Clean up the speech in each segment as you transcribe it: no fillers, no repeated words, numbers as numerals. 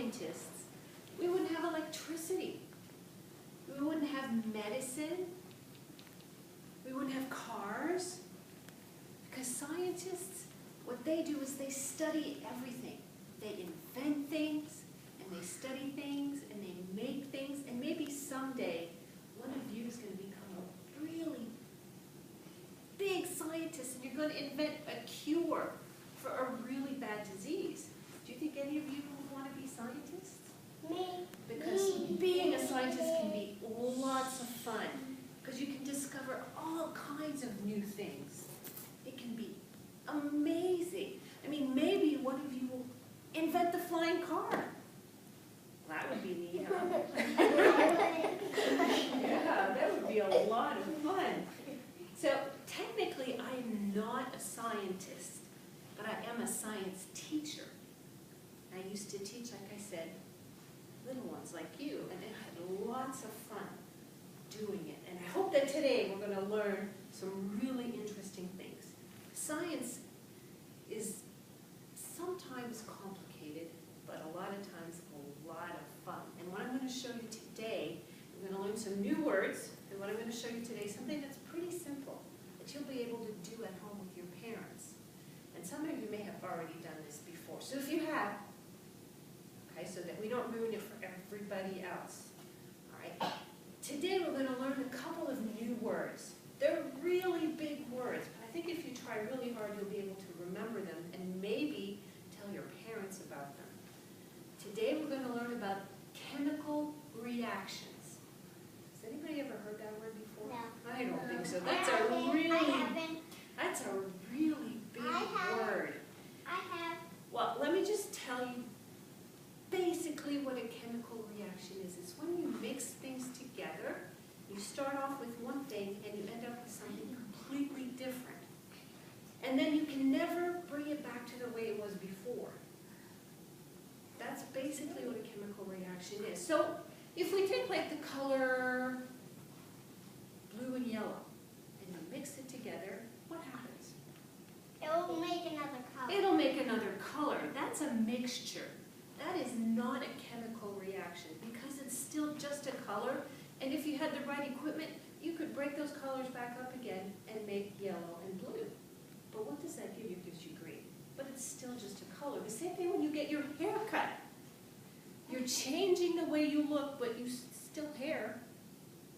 scientists, we wouldn't have electricity. We wouldn't have medicine. We wouldn't have cars. Because scientists, what they do is they study everything. They invent things, and they study things, and they make things, and maybe someday one of you is going to become a really big scientist, and you're going to invent a cure for a really bad disease. Do you think any of you would want to be scientists? Me. Because being a scientist can be lots of fun, because you can discover all kinds of new things. It can be amazing. I mean, maybe one of you will invent the flying car. That would be neat, huh? Yeah, that would be a lot of fun. So technically, I'm not a scientist, but I am a science teacher. I used to teach, like I said, little ones like you, and I had lots of fun doing it. And I hope that today we're going to learn some really interesting things. Science is sometimes complicated, but a lot of times a lot of fun. And what I'm going to show you today, I'm going to learn some new words, and what I'm going to show you today is something that's pretty simple that you'll be able to do at home with your parents. And some of you may have already done this before. So if you have, okay, so that we don't ruin it for everybody else. All right. Today we're going to learn a couple of new words. They're really big words, but I think if you try really hard, you'll be able to remember them and maybe tell your parents about them. Today we're going to learn about chemical reactions. Has anybody ever heard that word before? No. I don't think so. I That's a really big word. I have. Well, let me just tell you basically what a chemical reaction is. It's when you mix things together, you start off with one thing and you end up with something completely different. And then you can never bring it back to the way it was before. That's basically what a chemical reaction is. So if we take like the color blue and yellow and you mix it together, what happens? It will make another color. It'll make another color. That's a mixture. That is not a chemical reaction because it's still just a color. And if you had the right equipment, you could break those colors back up again and make yellow and blue. But what does that give you? It gives you green. But it's still just a color. The same thing when you get your hair cut. You're changing the way you look, but you still hair,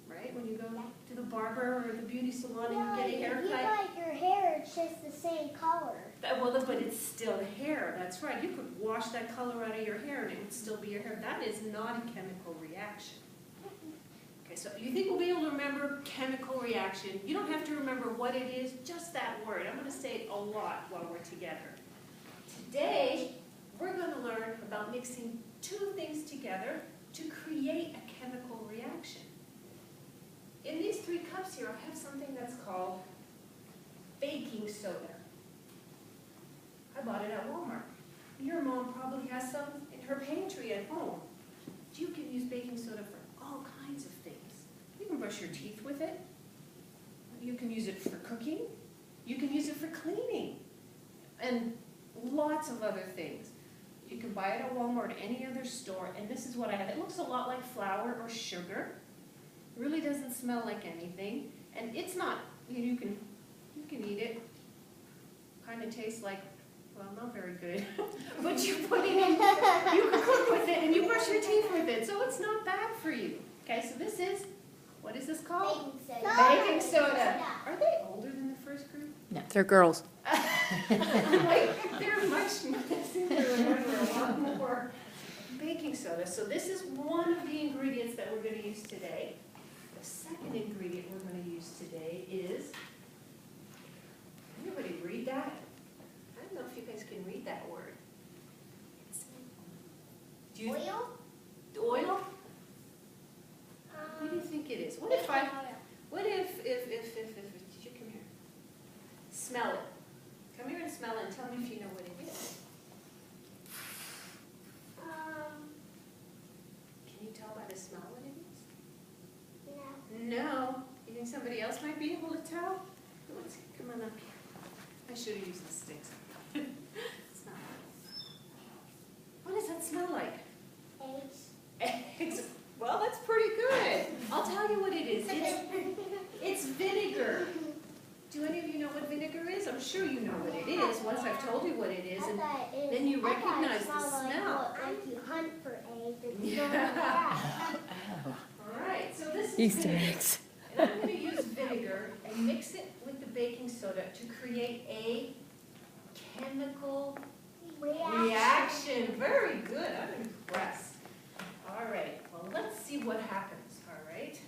right? When you go to the barber or the beauty salon and you get a haircut. If you like your hair, it's just the same color. Well, but it's still hair. That's right. You could wash that color out of your hair and it would still be your hair. That is not a chemical reaction. Okay, so you think we'll be able to remember chemical reaction? You don't have to remember what it is, just that word. I'm going to say it a lot while we're together. Today, we're going to learn about mixing two things together to create a chemical reaction. In these 3 cups here, I have something that's called baking soda. I bought it at Walmart. Your mom probably has some in her pantry at home. You can use baking soda for all kinds of things. You can brush your teeth with it. You can use it for cooking. You can use it for cleaning. And lots of other things. You can buy it at Walmart or any other store, and this is what I have. It looks a lot like flour or sugar. It really doesn't smell like anything. And it's not, you can eat it. Kind of tastes like, well, not very good. But you put it in, you can cook with it, and you brush your teeth with it, so it's not bad for you. Okay, so this is, what is this called? Baking soda. Baking soda. Are they older than the first group? No, they're girls. Like, they're much a lot more. Baking soda. So this is one of the ingredients that we're going to use today. The second ingredient we're going to use today is, anybody read that? I don't know if you guys can read that word. Do you, Oil? oil? What do you think it is? What if did you come here? Smell it. Come here and smell it and tell me if you know what it is. Can you tell by the smell what it is? No. No. You think somebody else might be able to tell? Let's come on up here. I should have used the sticks. It's not. What does that smell like? sure you know what it is, once I've told you what it is, and then then you recognize the smell. Like you hunt for eggs. It's Yeah. not that. All right, so this is Easter vinegar. eggs. And I'm going to use vinegar and mix it with the baking soda to create a chemical reaction. Very good, I'm impressed. All right, well, let's see what happens, all right?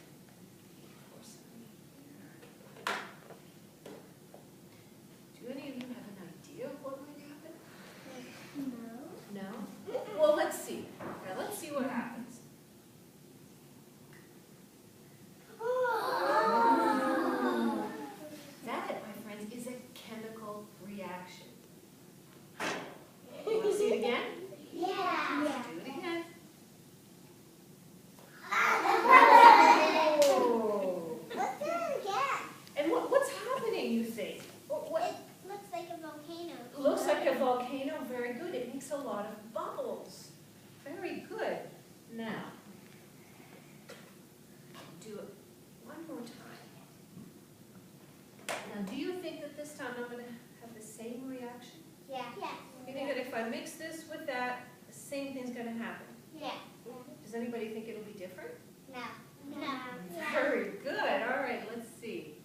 Do any of you have an idea of what might happen? No. No? Well, let's see. Now, let's see what happens. That, my friends, is a chemical reaction. Want to see it again? Yeah. Let's do it again. Let's Oh. do it again. And what's happening, you think? What It looks like a volcano. looks like a volcano? Very good. It makes a lot of bubbles. Very good. Now, do it one more time. Now, do you think that this time I'm going to have the same reaction? Yeah. Yeah. You think that if I mix this with that, the same thing's going to happen? Yeah. Does anybody think it'll be different? No. No. Very good. All right, let's see.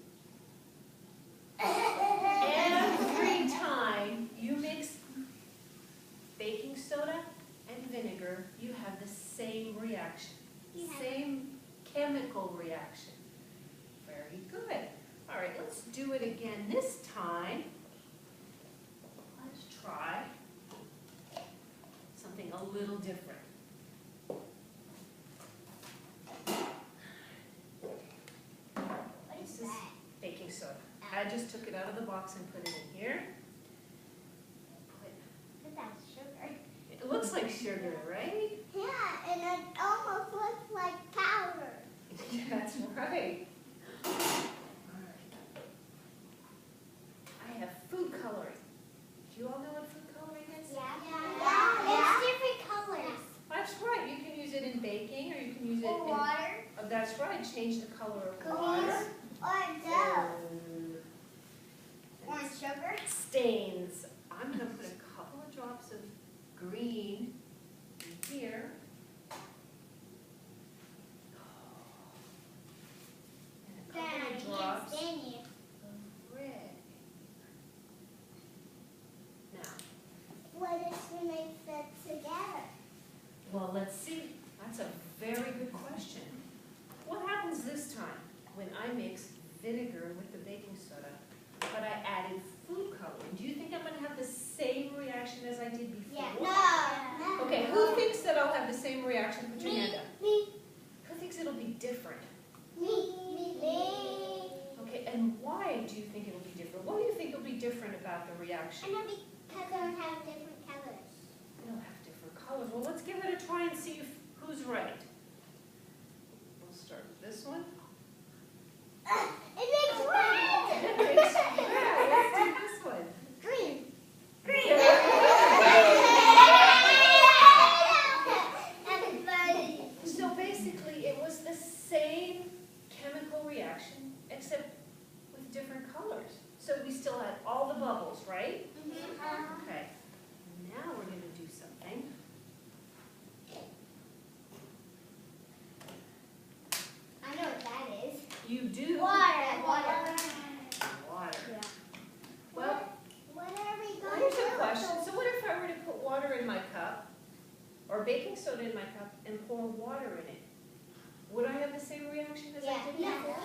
Every time you mix baking soda and vinegar, you have the same reaction, same chemical reaction. Very good. All right, let's do it again. This time, let's try something a little different. What is This is that? baking soda. I just took it out of the box and put it in here. That's sugar. It looks like sugar, right? Yeah, and it almost looks like powder. That's right. All right. I have food coloring. Do you all know what food coloring is? Yeah. It's different colors. That's right. You can use it in baking, or you can use it Or in... water. Oh, that's right. Change the color of Green. water. Or dough. Orange And sugar. stains. I'm going to put a couple of drops of green in here. And a Then I couple of can't drops stand you. of red. Now, What if we make that together? well, let's see. That's a very good question. What happens this time when I mix vinegar with the baking soda, but I added food coloring? Do you think I'm going to have the same reaction as I did before? No. Okay, who thinks that I'll have the same reaction? Put your Me. hand up. Me. Who thinks it'll be different? Me. Okay, and why do you think it'll be different? What do you think will be different about the reaction? I know because I don't have different colors. It'll have different colors. Well, let's give it a try and see who's right. We'll start with this one. It makes red. It makes red. Let's do this one. Green. So basically, it was the same chemical reaction, except with different colors. So we still had all the bubbles, right? Okay. Now we're going to do something. I know what that is. You do Water. water. Well, What are we going here's to a do? question. So what if I were to put water in my cup, or baking soda in my cup, and pour water in it? Would I have the same reaction as I did before?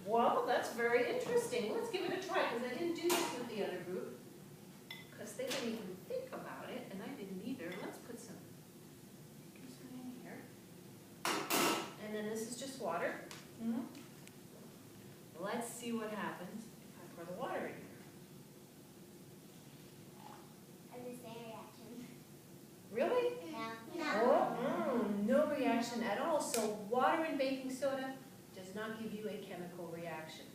Well, that's very interesting. Let's give it a try, because I didn't do this with the other group, because they didn't even think about it, and I didn't either. Let's put some in here. And then this is just water. Let's see what happens if I pour the water in here. The same reaction. Really? Oh, no reaction at all. So water and baking soda does not give you a chemical reaction.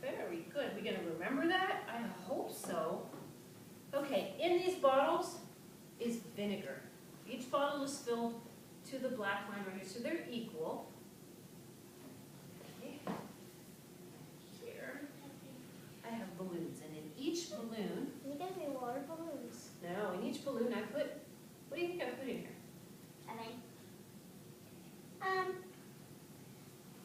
Very good. We're going to remember that? I hope so. Okay, in these bottles is vinegar. Each bottle is filled to the black line right here, so they're equal. Okay. Here. balloon, You guys need water balloons. no, in each balloon I put, what do you think I put in here? I think.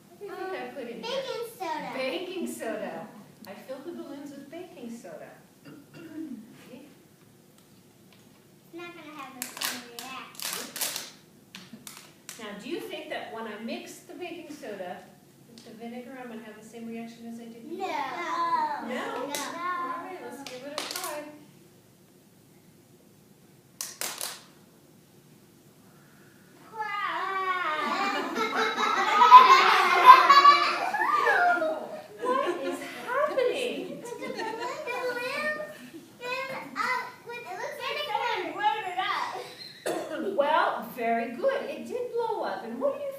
What do you think I put in here? Baking soda. Baking soda. I filled the balloons with baking soda. Okay. It's not gonna have the same reaction. Now, do you think that when I mix the baking soda with the vinegar, I'm going to have the same reaction as I did before? No. No? All No. right, let's give it a try. What is happening? Well, very good. It did blow up. And what do you